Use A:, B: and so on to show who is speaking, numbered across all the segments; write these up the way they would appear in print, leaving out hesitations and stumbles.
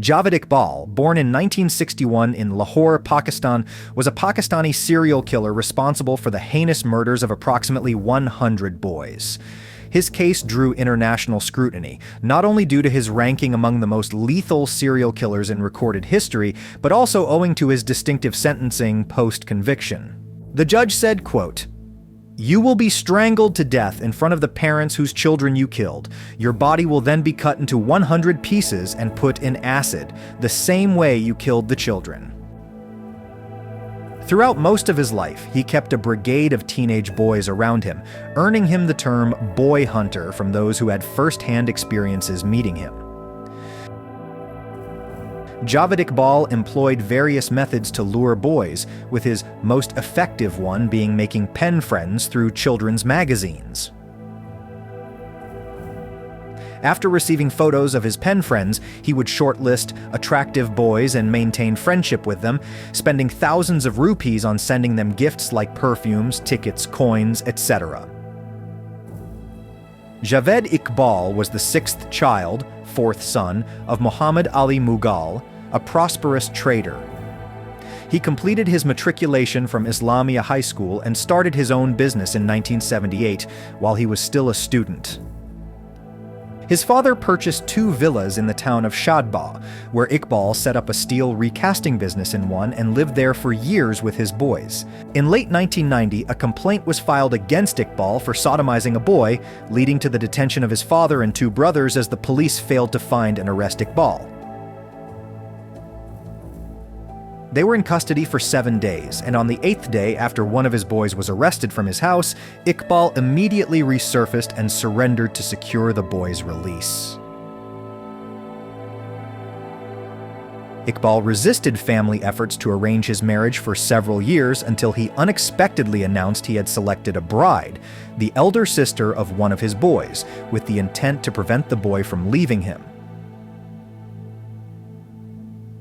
A: Javed Iqbal, born in 1961 in Lahore, Pakistan, was a Pakistani serial killer responsible for the heinous murders of approximately 100 boys. His case drew international scrutiny, not only due to his ranking among the most lethal serial killers in recorded history, but also owing to his distinctive sentencing post-conviction. The judge said, quote, "You will be strangled to death in front of the parents whose children you killed. Your body will then be cut into 100 pieces and put in acid, the same way you killed the children." Throughout most of his life, he kept a brigade of teenage boys around him, earning him the term boy hunter from those who had first-hand experiences meeting him. Javed Iqbal employed various methods to lure boys, with his most effective one being making pen friends through children's magazines. After receiving photos of his pen friends, he would shortlist attractive boys and maintain friendship with them, spending thousands of rupees on sending them gifts like perfumes, tickets, coins, etc. Javed Iqbal was the sixth child, fourth son, of Muhammad Ali Mughal, a prosperous trader. He completed his matriculation from Islamia High School and started his own business in 1978 while he was still a student. His father purchased 2 villas in the town of Shadbagh, where Iqbal set up a steel recasting business in one and lived there for years with his boys. In late 1990, a complaint was filed against Iqbal for sodomizing a boy, leading to the detention of his father and 2 brothers as the police failed to find and arrest Iqbal. They were in custody for 7 days, and on the 8th day, after one of his boys was arrested from his house, Iqbal immediately resurfaced and surrendered to secure the boy's release. Iqbal resisted family efforts to arrange his marriage for several years until he unexpectedly announced he had selected a bride, the elder sister of one of his boys, with the intent to prevent the boy from leaving him.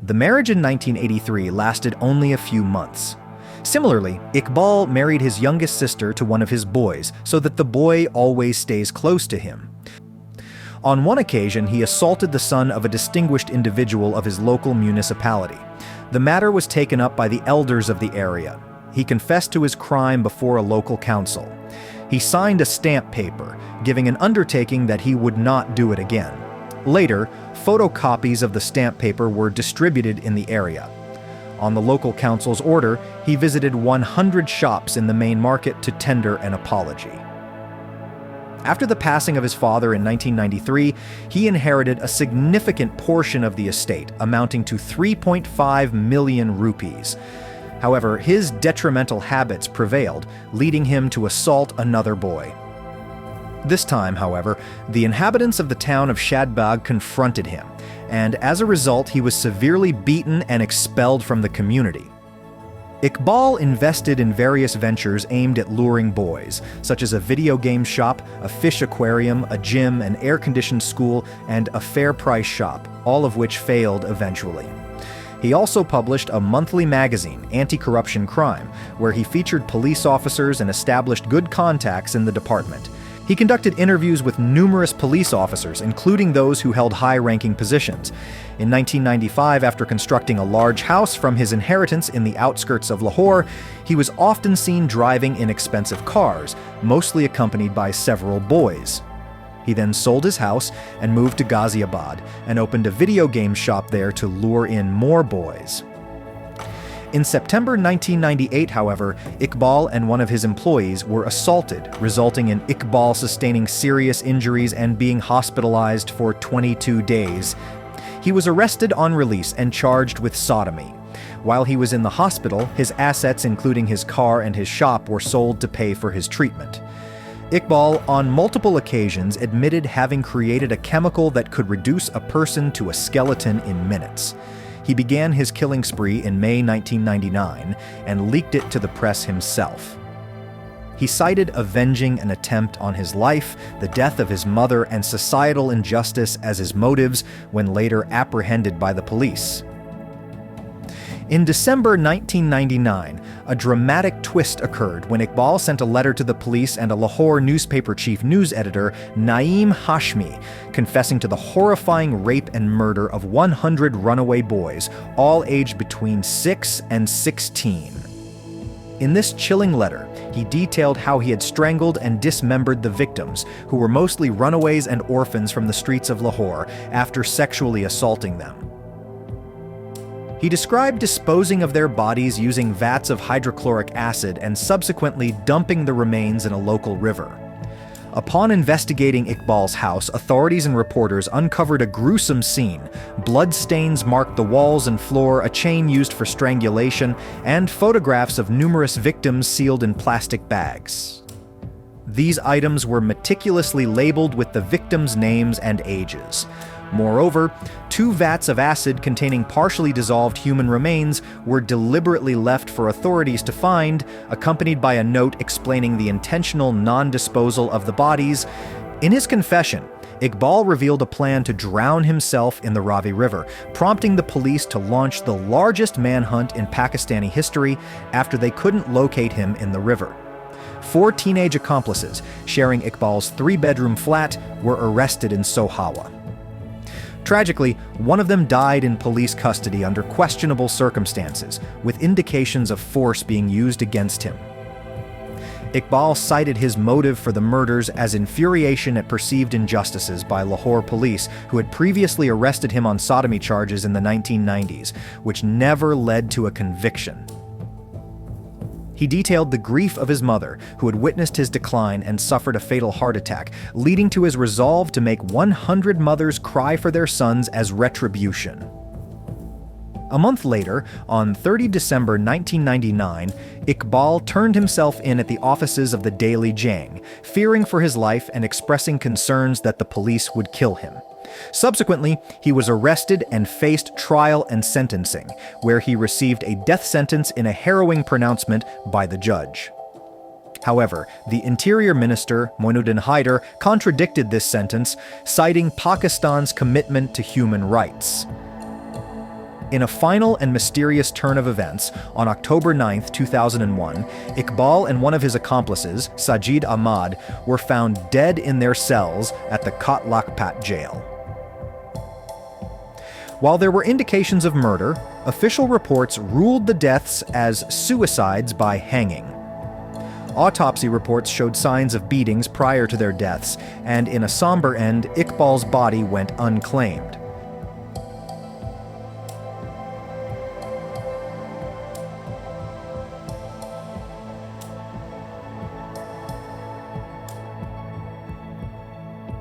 A: The marriage in 1983 lasted only a few months. Similarly, Iqbal married his youngest sister to one of his boys so that the boy always stays close to him. On one occasion, he assaulted the son of a distinguished individual of his local municipality. The matter was taken up by the elders of the area. He confessed to his crime before a local council. He signed a stamp paper, giving an undertaking that he would not do it again. Later, photocopies of the stamp paper were distributed in the area. On the local council's order, he visited 100 shops in the main market to tender an apology. After the passing of his father in 1993, he inherited a significant portion of the estate, amounting to 3.5 million rupees. However, his detrimental habits prevailed, leading him to assault another boy. This time, however, the inhabitants of the town of Shadbagh confronted him, and as a result, he was severely beaten and expelled from the community. Iqbal invested in various ventures aimed at luring boys, such as a video game shop, a fish aquarium, a gym, an air-conditioned school, and a fair-price shop, all of which failed eventually. He also published a monthly magazine, Anti-Corruption Crime, where he featured police officers and established good contacts in the department. He conducted interviews with numerous police officers, including those who held high-ranking positions. In 1995, after constructing a large house from his inheritance in the outskirts of Lahore, he was often seen driving in expensive cars, mostly accompanied by several boys. He then sold his house and moved to Ghaziabad and opened a video game shop there to lure in more boys. In September 1998, however, Iqbal and one of his employees were assaulted, resulting in Iqbal sustaining serious injuries and being hospitalized for 22 days. He was arrested on release and charged with sodomy. While he was in the hospital, his assets, including his car and his shop, were sold to pay for his treatment. Iqbal, on multiple occasions, admitted having created a chemical that could reduce a person to a skeleton in minutes. He began his killing spree in May 1999 and leaked it to the press himself. He cited avenging an attempt on his life, the death of his mother, and societal injustice as his motives when later apprehended by the police. In December 1999, a dramatic twist occurred when Iqbal sent a letter to the police and a Lahore newspaper chief news editor, Naeem Hashmi, confessing to the horrifying rape and murder of 100 runaway boys, all aged between 6 and 16. In this chilling letter, he detailed how he had strangled and dismembered the victims, who were mostly runaways and orphans from the streets of Lahore, after sexually assaulting them. He described disposing of their bodies using vats of hydrochloric acid and subsequently dumping the remains in a local river. Upon investigating Iqbal's house, authorities and reporters uncovered a gruesome scene. Bloodstains marked the walls and floor, a chain used for strangulation, and photographs of numerous victims sealed in plastic bags. These items were meticulously labeled with the victims' names and ages. Moreover, 2 vats of acid containing partially dissolved human remains were deliberately left for authorities to find, accompanied by a note explaining the intentional non-disposal of the bodies. In his confession, Iqbal revealed a plan to drown himself in the Ravi River, prompting the police to launch the largest manhunt in Pakistani history after they couldn't locate him in the river. 4 teenage accomplices, sharing Iqbal's 3-bedroom flat, were arrested in Sohawa. Tragically, one of them died in police custody under questionable circumstances, with indications of force being used against him. Iqbal cited his motive for the murders as infuriation at perceived injustices by Lahore police, who had previously arrested him on sodomy charges in the 1990s, which never led to a conviction. He detailed the grief of his mother, who had witnessed his decline and suffered a fatal heart attack, leading to his resolve to make 100 mothers cry for their sons as retribution. A month later, on 30 December 1999, Iqbal turned himself in at the offices of the Daily Jang, fearing for his life and expressing concerns that the police would kill him. Subsequently, he was arrested and faced trial and sentencing, where he received a death sentence in a harrowing pronouncement by the judge. However, the Interior Minister, Moinuddin Haider, contradicted this sentence, citing Pakistan's commitment to human rights. In a final and mysterious turn of events, on October 9, 2001, Iqbal and one of his accomplices, Sajid Ahmad, were found dead in their cells at the Kot Lakhpat jail. While there were indications of murder, official reports ruled the deaths as suicides by hanging. Autopsy reports showed signs of beatings prior to their deaths, and in a somber end, Iqbal's body went unclaimed.